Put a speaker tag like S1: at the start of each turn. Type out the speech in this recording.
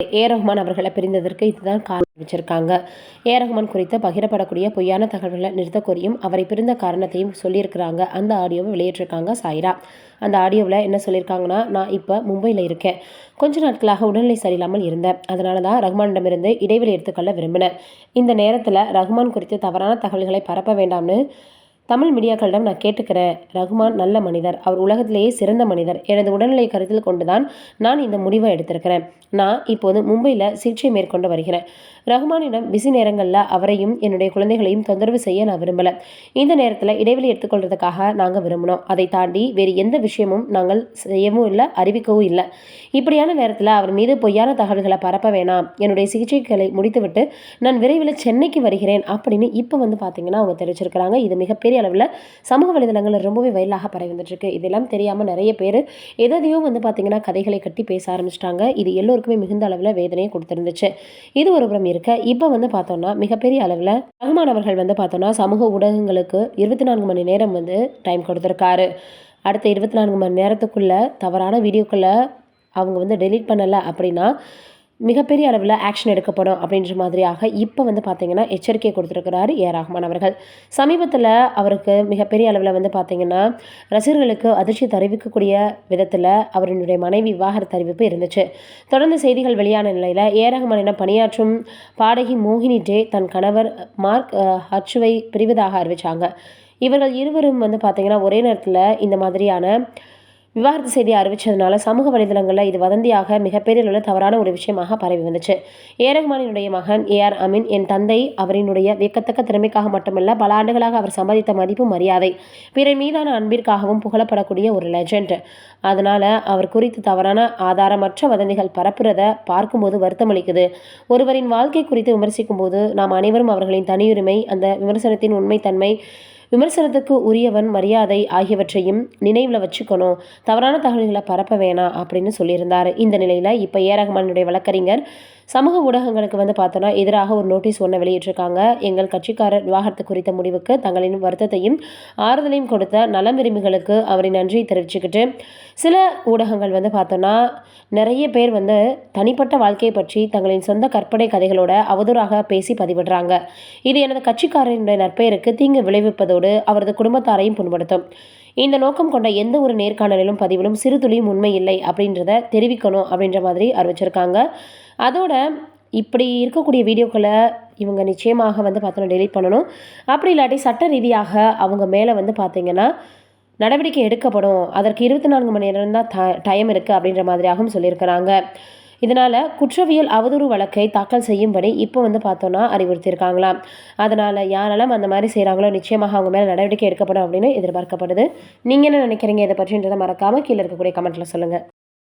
S1: ரஹ்மான் அவர்களை பிரிந்ததற்கு இதுதான் காரணம் வச்சிருக்காங்க. ரஹ்மான் குறித்து பகிரப்படக்கூடிய பொய்யான தகவல்களை நிறுத்த கோரியும் அவரை பிரிந்த காரணத்தையும் சொல்லியிருக்கிறாங்க. அந்த ஆடியோவை வெளியிட்டிருக்காங்க சாய்ரா. அந்த ஆடியோவில் என்ன சொல்லியிருக்காங்கன்னா, நான் இப்போ மும்பையில் இருக்கேன். கொஞ்ச நாட்களாக உடல்நிலை சரியில்லாமல் இருந்தேன். அதனால தான் ரஹ்மானிடமிருந்து இடைவெளி எடுத்துக்கொள்ள விரும்பினேன். இந்த நேரத்தில் ரஹ்மான் குறித்து தவறான தகவல்களை பரப்ப வேண்டாம்னு தமிழ் மீடியாக்களிடம் நான் கேட்டுக்கிறேன். ரஹ்மான் நல்ல மனிதர். அவர் உலகத்திலேயே சிறந்த மனிதர். எனது உடல்நிலை கருத்தில் கொண்டுதான் நான் இந்த முடிவை எடுத்திருக்கிறேன். நான் இப்போது மும்பையில் சிகிச்சை மேற்கொண்டு வருகிறேன். ரஹ்மானிடம் பிஸி நேரங்களில் அவரையும் என்னுடைய குழந்தைகளையும் தொந்தரவு செய்ய நான் விரும்பலை. இந்த நேரத்தில் இடைவெளி எடுத்துக்கொள்றதுக்காக நாங்கள் விரும்பினோம். அதை தாண்டி வேறு எந்த விஷயமும் நாங்கள் செய்யவும் இல்லை, அறிவிக்கவும் இல்லை. இப்படியான நேரத்தில் அவர் மீது பொய்யான தகவல்களை பரப்ப வேணாம். என்னுடைய சிகிச்சைகளை முடித்துவிட்டு நான் விரைவில் சென்னைக்கு வருகிறேன் அப்படின்னு இப்போ பார்த்தீங்கன்னா அவங்க தெரிவிச்சிருக்கிறாங்க. இது மிகப்பெரிய அளவில் சமூக வலைதளங்களில் ரொம்பவே வைரலாக பரவி வந்துட்டுருக்கு. இதெல்லாம் தெரியாமல் நிறைய பேர் எதையோ பார்த்தீங்கன்னா கதைகளை கட்டி பேச ஆரம்பிச்சிட்டாங்க. இது எல்லோருக்குமே மிகுந்த அளவில் வேதனையை கொடுத்துருந்துச்சு. இது ஒரு புறம் இருக்க, இப்போ பார்த்தோம்னா மிகப்பெரிய அளவில் ரஹ்மான் அவர்கள் பார்த்தோம்னா சமூக ஊடகங்களுக்கு 24 மணி நேரம் டைம் கொடுத்துருக்காரு. அடுத்த 24 மணி நேரத்துக்குள்ள தவறான வீடியோக்களை அவங்க டெலீட் பண்ணலை அப்படின்னா மிகப்பெரிய அளவில் ஆக்ஷன் எடுக்கப்படும் அப்படின்ற மாதிரியாக இப்போ பார்த்தீங்கன்னா எச்சரிக்கை கொடுத்துருக்கிறாரு ரஹ்மான் அவர்கள். சமீபத்தில் அவருக்கு மிகப்பெரிய அளவில் பார்த்தீங்கன்னா ரசிகர்களுக்கு அதிர்ச்சி தெரிவிக்கக்கூடிய விதத்தில் அவருடைய மனைவி விவாகரத்து அறிவிப்பு இருந்துச்சு. தொடர்ந்து செய்திகள் வெளியான நிலையில் ரஹ்மானிடம் பணியாற்றும் பாடகி மோகினி டே தன் கணவர் மார்க் ஹட்சுவை பிரிவதாக அறிவித்தாங்க. இவர்கள் இருவரும் பார்த்தீங்கன்னா ஒரே நேரத்தில் இந்த மாதிரியான விவாகரத்து செய்தியை அறிவித்ததுனால சமூக வலைதளங்களில் இது வதந்தியாக மிகப்பெரிய அளவில் தவறான ஒரு விஷயமாக பரவி வந்துச்சு. ரஹ்மானினுடைய மகன் AR அமீன், என் தந்தை அவரினுடைய வியக்கத்தக்க திறமைக்காக மட்டுமல்ல, பல ஆண்டுகளாக அவர் சம்பாதித்த மதிப்பு மரியாதை, பிறர் மீதான அன்பிற்காகவும் புகழப்படக்கூடிய ஒரு லெஜண்ட். அதனால் அவர் குறித்து தவறான ஆதாரமற்ற வதந்திகள் பரப்புறதை பார்க்கும்போது வருத்தமளிக்குது. ஒருவரின் வாழ்க்கை குறித்து விமர்சிக்கும் போது நாம் அனைவரும் அவர்களின் தனியுரிமை, அந்த விமர்சனத்தின் உண்மைத்தன்மை, விமர்சனத்துக்கு உரியவன் மரியாதை ஆகியவற்றையும் நினைவில் வச்சுக்கணும். தவறான தகவல்களை பரப்ப வேணாம் அப்படின்னு சொல்லியிருந்தார். இந்த நிலையில் இப்போ ரஹ்மானுடைய வழக்கறிஞர் சமூக ஊடகங்களுக்கு பார்த்தோன்னா எதிராக ஒரு நோட்டீஸ் ஒன்று வெளியிட்டிருக்காங்க. எங்கள் கட்சிக்காரர் விவாகரத்து குறித்த முடிவுக்கு தங்களின் வருத்தத்தையும் ஆறுதலையும் கொடுத்த நலம் விரும்பிகளுக்கு அவரின் நன்றியை தெரிவிச்சுக்கிட்டு சில ஊடகங்கள் பார்த்தோன்னா நிறைய பேர் தனிப்பட்ட வாழ்க்கையை பற்றி தங்களின் சொந்த கற்பனை கதைகளோட அவதூறாக பேசி பதிவிடுறாங்க. இது எனது கட்சிக்காரனுடைய நற்பெயருக்கு தீங்கு விளைவிப்பதோடு அவரது குடும்பத்தாரையும் புண்படுத்தும். இந்த நோக்கம் கொண்ட எந்த ஒரு நேர்காணலிலும் பதிவிலும் சிறு துளியும் உண்மை இல்லை அப்படின்றத தெரிவிக்கணும் அப்படின்ற மாதிரி அறிவிச்சிருக்காங்க. அதோட இப்படி இருக்கக்கூடிய வீடியோக்களை இவங்க நிச்சயமாக பார்த்தோன்னா டெலீட் பண்ணணும். அப்படி இல்லாட்டி சட்ட ரீதியாக அவங்க மேலே பார்த்தீங்கன்னா நடவடிக்கை எடுக்கப்படும். அதற்கு 24 மணி நேரம் தான் டைம் இருக்குது அப்படின்ற மாதிரியாகவும் சொல்லியிருக்கிறாங்க. இதனால் குற்றவியல் அவதூறு வழக்கை தாக்கல் செய்யும்படி இப்போ பார்த்தோன்னா அறிவுறுத்தியிருக்காங்களாம். அதனால் யாரெல்லாம் அந்த மாதிரி செய்கிறாங்களோ நிச்சயமாக அவங்க மேலே நடவடிக்கை எடுக்கப்படும் அப்படின்னு எதிர்பார்க்கப்படுது. நீங்கள் என்ன நினைக்கிறீங்க இதை பற்றின்றதை மறக்காமல் கீழே இருக்கக்கூடிய கமெண்ட்டில் சொல்லுங்கள்.